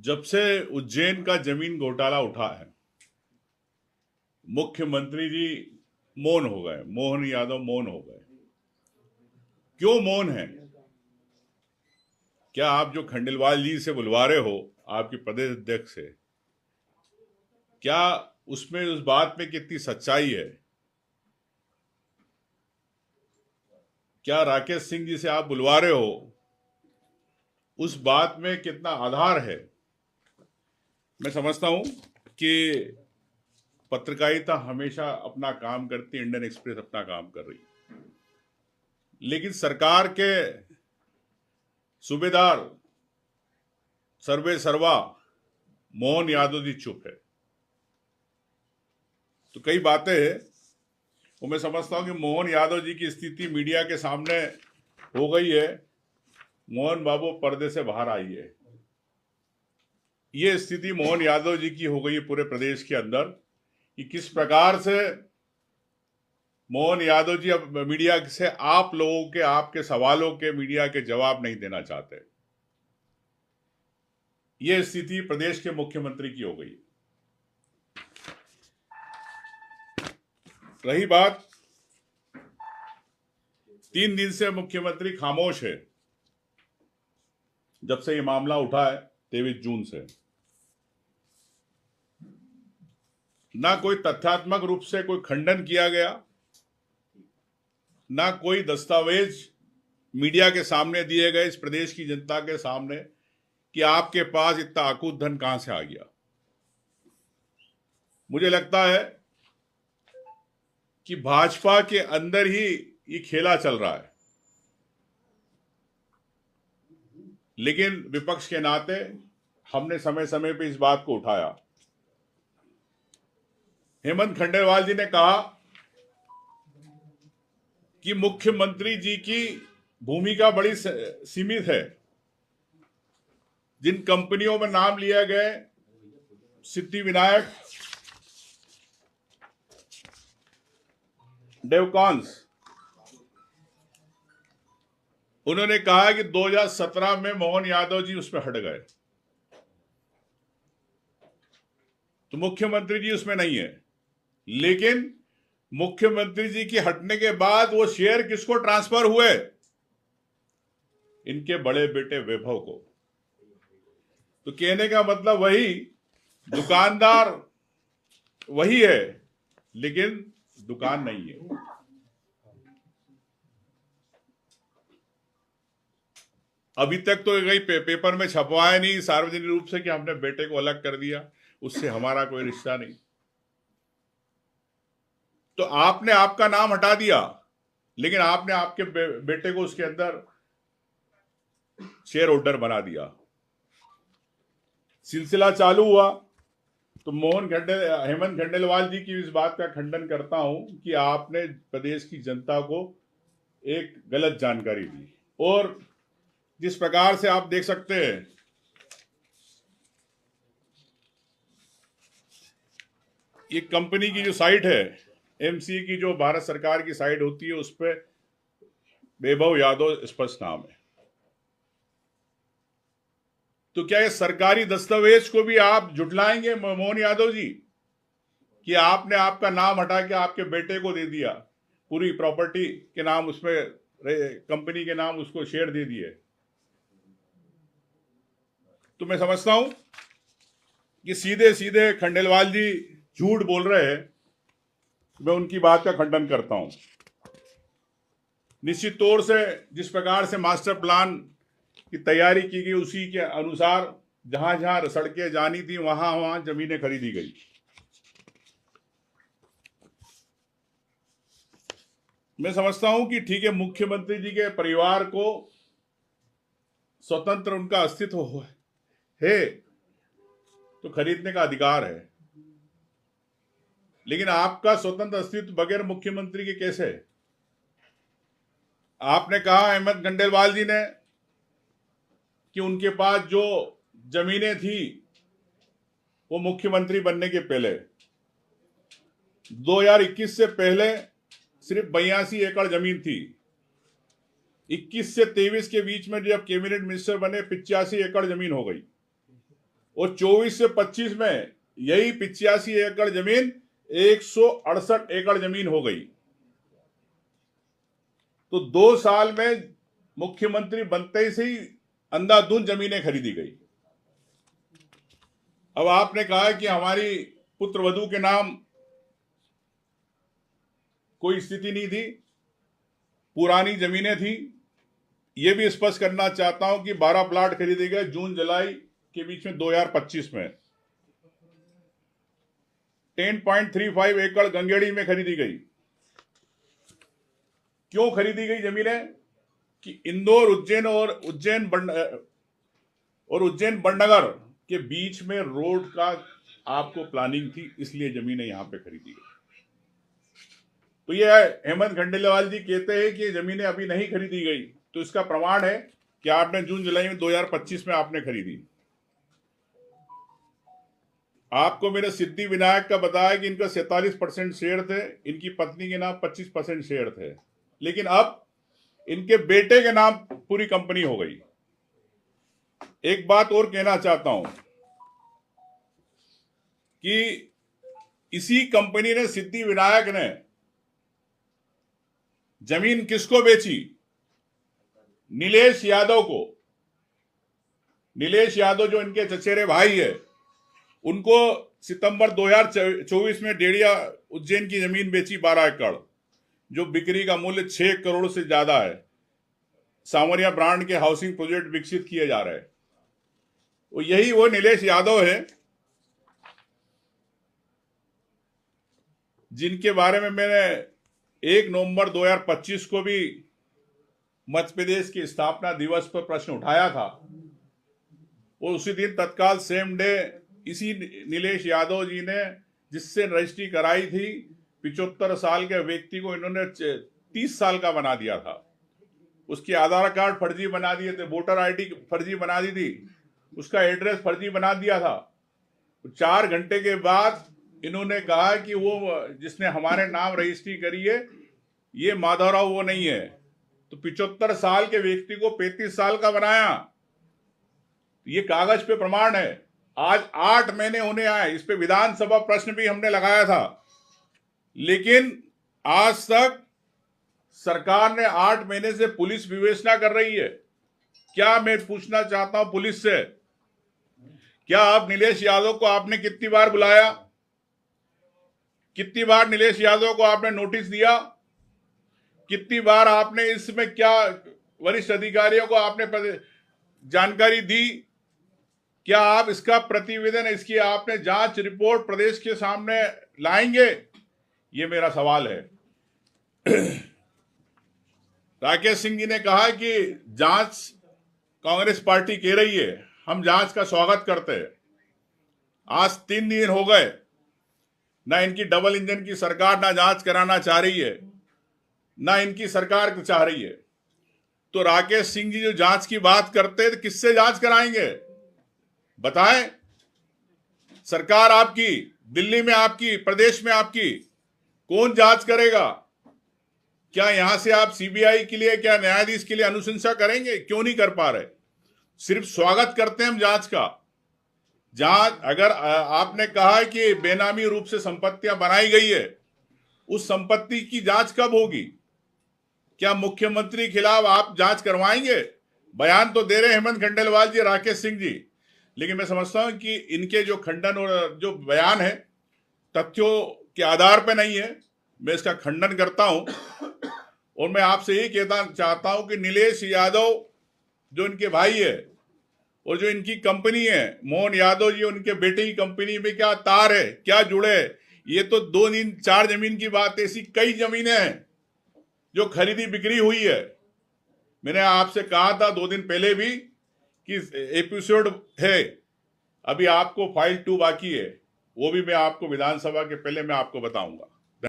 जब से उज्जैन का जमीन घोटाला उठा है, मुख्यमंत्री जी मौन हो गए। मोहन यादव मौन हो गए। क्यों मौन है? क्या आप जो खंडेलवाल जी से बुलवा रहे हो, आपके प्रदेश अध्यक्ष से, क्या उसमें उस बात में कितनी सच्चाई है? क्या राकेश सिंह जी से आप बुलवा रहे हो, उस बात में कितना आधार है? मैं समझता हूं कि पत्रकारिता हमेशा अपना काम करती, इंडियन एक्सप्रेस अपना काम कर रही, लेकिन सरकार के सूबेदार सर्वे सर्वा मोहन यादव जी चुप है। तो कई बातें हैं वो मैं समझता हूं कि मोहन यादव जी की स्थिति मीडिया के सामने हो गई है। मोहन बाबू पर्दे से बाहर आई है। ये स्थिति मोहन यादव जी की हो गई है पूरे प्रदेश के अंदर कि किस प्रकार से मोहन यादव जी अब मीडिया से आप लोगों के, आपके सवालों के मीडिया के जवाब नहीं देना चाहते। ये स्थिति प्रदेश के मुख्यमंत्री की हो गई। रही बात, 3 दिन से मुख्यमंत्री खामोश है। जब से ये मामला उठा है 23 जून से, ना कोई तथ्यात्मक रूप से कोई खंडन किया गया, ना कोई दस्तावेज मीडिया के सामने दिए गए इस प्रदेश की जनता के सामने कि आपके पास इतना अकूत धन कहां से आ गया। मुझे लगता है कि भाजपा के अंदर ही ये खेला चल रहा है, लेकिन विपक्ष के नाते हमने समय समय पे इस बात को उठाया। हेमंत खंडेलवाल जी ने कहा कि मुख्यमंत्री जी की भूमिका बड़ी सीमित है। जिन कंपनियों में नाम लिया गए, सिद्धिविनायक, डेवकॉन्स, उन्होंने कहा कि 2017 में मोहन यादव जी उसमें हट गए, तो मुख्यमंत्री जी उसमें नहीं है। लेकिन मुख्यमंत्री जी की हटने के बाद वो शेयर किसको ट्रांसफर हुए? इनके बड़े बेटे वैभव को। तो कहने का मतलब वही, दुकानदार वही है लेकिन दुकान नहीं है। अभी तक तो कहीं पेपर में छपवाया नहीं सार्वजनिक रूप से कि हमने बेटे को अलग कर दिया, उससे हमारा कोई रिश्ता नहीं। तो आपने आपका नाम हटा दिया, लेकिन आपने आपके बेटे को उसके अंदर शेयर होल्डर बना दिया। सिलसिला चालू हुआ तो हेमंत खंडेलवाल जी की इस बात का खंडन करता हूं कि आपने प्रदेश की जनता को एक गलत जानकारी दी। और जिस प्रकार से आप देख सकते हैं, ये कंपनी की जो साइट है, एमसी की जो भारत सरकार की साइट होती है, उस पर वैभव यादव स्पष्ट नाम है। तो क्या ये सरकारी दस्तावेज को भी आप जुटलाएंगे मोहन यादव जी कि आपने आपका नाम हटा के आपके बेटे को दे दिया, पूरी प्रॉपर्टी के नाम उसमें, कंपनी के नाम उसको शेयर दे दिए? तो मैं समझता हूं कि सीधे सीधे खंडेलवाल जी झूठ बोल रहे हैं। मैं उनकी बात का खंडन करता हूं। निश्चित तौर से जिस प्रकार से मास्टर प्लान की तैयारी की गई, उसी के अनुसार जहां जहां सड़कें जानी थी वहां वहां जमीनें खरीदी गई। मैं समझता हूं कि ठीक है, मुख्यमंत्री जी के परिवार को स्वतंत्र उनका अस्तित्व है तो खरीदने का अधिकार है, लेकिन आपका स्वतंत्र अस्तित्व बगैर मुख्यमंत्री के कैसे है? आपने कहा हेमंत खंडेलवाल जी ने कि उनके पास जो जमीनें थी वो मुख्यमंत्री बनने के पहले, 2021 से पहले सिर्फ 82 एकड़ जमीन थी। 21 से 23 के बीच में जब कैबिनेट मिनिस्टर बने 85 एकड़ जमीन हो गई। और 24 से 25 में यही 85 एकड़ जमीन 168 एकड़ जमीन हो गई। तो 2 साल में मुख्यमंत्री बनते ही अंधाधुंध जमीनें खरीदी गई। अब आपने कहा कि हमारी पुत्र वधू के नाम कोई स्थिति नहीं थी, पुरानी जमीनें थी। यह भी स्पष्ट करना चाहता हूं कि 12 प्लाट खरीदे गए जून जुलाई के बीच में 2025 में। 10.35 एकड़ गंगेड़ी में खरीदी गई। क्यों खरीदी गई जमीनें? कि इंदौर उज्जैन बड़नगर के बीच में रोड का आपको प्लानिंग थी, इसलिए जमीनें यहां पे खरीदी गई। तो ये हेमंत खंडेलवाल जी कहते हैं कि जमीनें अभी नहीं खरीदी गई, तो इसका प्रमाण है कि आपने जून जुलाई में 2025 में आपने खरीदी। आपको मेरे सिद्धि विनायक का बताया कि इनका 47% शेयर थे, इनकी पत्नी के नाम 25% शेयर थे, लेकिन अब इनके बेटे के नाम पूरी कंपनी हो गई। एक बात और कहना चाहता हूं कि इसी कंपनी ने, सिद्धि विनायक ने, जमीन किसको बेची? नीलेश यादव को। नीलेश यादव जो इनके चचेरे भाई है, उनको सितंबर 2024 में डेढ़िया उज्जैन की जमीन बेची 12 एकड़, जो बिक्री का मूल्य 6 करोड़ से ज्यादा है। सांवरिया ब्रांड के हाउसिंग प्रोजेक्ट विकसित किए जा रहे हैं। वो यही वो नीलेश यादव है जिनके बारे में मैंने 1 नवंबर 2025 को भी मध्य प्रदेश के स्थापना दिवस पर प्रश्न उठाया था। और उसी दिन तत्काल सेम डे इसी नीलेश यादव जी ने, जिससे रजिस्ट्री कराई थी, 75 साल के व्यक्ति को इन्होंने 30 साल का बना दिया था। उसके आधार कार्ड फर्जी बना दिए थे, वोटर आईडी फर्जी बना दी थी, उसका एड्रेस फर्जी बना दिया था। 4 घंटे के बाद इन्होंने कहा कि वो जिसने हमारे नाम रजिस्ट्री करी है, ये माधवराव वो नहीं है। तो 75 साल के व्यक्ति को 35 साल का बनाया। ये कागज पे प्रमाण है। आज 8 महीने होने आए, इस पे विधानसभा प्रश्न भी हमने लगाया था, लेकिन आज तक सरकार ने 8 महीने से पुलिस विवेचना कर रही है। क्या मैं पूछना चाहता हूं पुलिस से, क्या आप नीलेश यादव को आपने कितनी बार बुलाया? कितनी बार नीलेश यादव को आपने नोटिस दिया? कितनी बार आपने इसमें क्या वरिष्ठ अधिकारियों को आपने जानकारी दी? क्या आप इसका प्रतिवेदन, इसकी आपने जांच रिपोर्ट प्रदेश के सामने लाएंगे? ये मेरा सवाल है। राकेश सिंह जी ने कहा कि जांच कांग्रेस पार्टी कह रही है, हम जांच का स्वागत करते हैं। आज 3 दिन हो गए, ना इनकी डबल इंजन की सरकार ना जांच कराना चाह रही है, ना इनकी सरकार चाह रही है। तो राकेश सिंह जी जो जांच की बात करते हैं, तो किससे जांच कराएंगे? बताएं। सरकार आपकी, दिल्ली में आपकी, प्रदेश में आपकी, कौन जांच करेगा? क्या यहां से आप सीबीआई के लिए, क्या न्यायाधीश के लिए अनुशंसा करेंगे? क्यों नहीं कर पा रहे? सिर्फ स्वागत करते हैं हम जांच का। जांच, अगर आपने कहा कि बेनामी रूप से संपत्तियां बनाई गई है, उस संपत्ति की जांच कब होगी? क्या मुख्यमंत्री खिलाफ आप जांच करवाएंगे? बयान तो दे रहे हेमंत खंडेलवाल जी, राकेश सिंह जी, लेकिन मैं समझता हूं कि इनके जो खंडन और जो बयान है तथ्यों के आधार पर नहीं है। मैं इसका खंडन करता हूं और मैं आपसे यही कहता चाहता हूं कि नीलेश यादव जो इनके भाई है और जो इनकी कंपनी है, मोहन यादव जी, उनके बेटे की कंपनी में क्या तार है, क्या जुड़े है? ये तो 2-4 जमीन की बात है, ऐसी कई जमीनें हैं जो खरीदी बिक्री हुई है। मैंने आपसे कहा था 2 दिन पहले भी कि एपिसोड है, अभी आपको फाइल 2 बाकी है, वो भी मैं आपको विधानसभा के पहले मैं आपको बताऊंगा।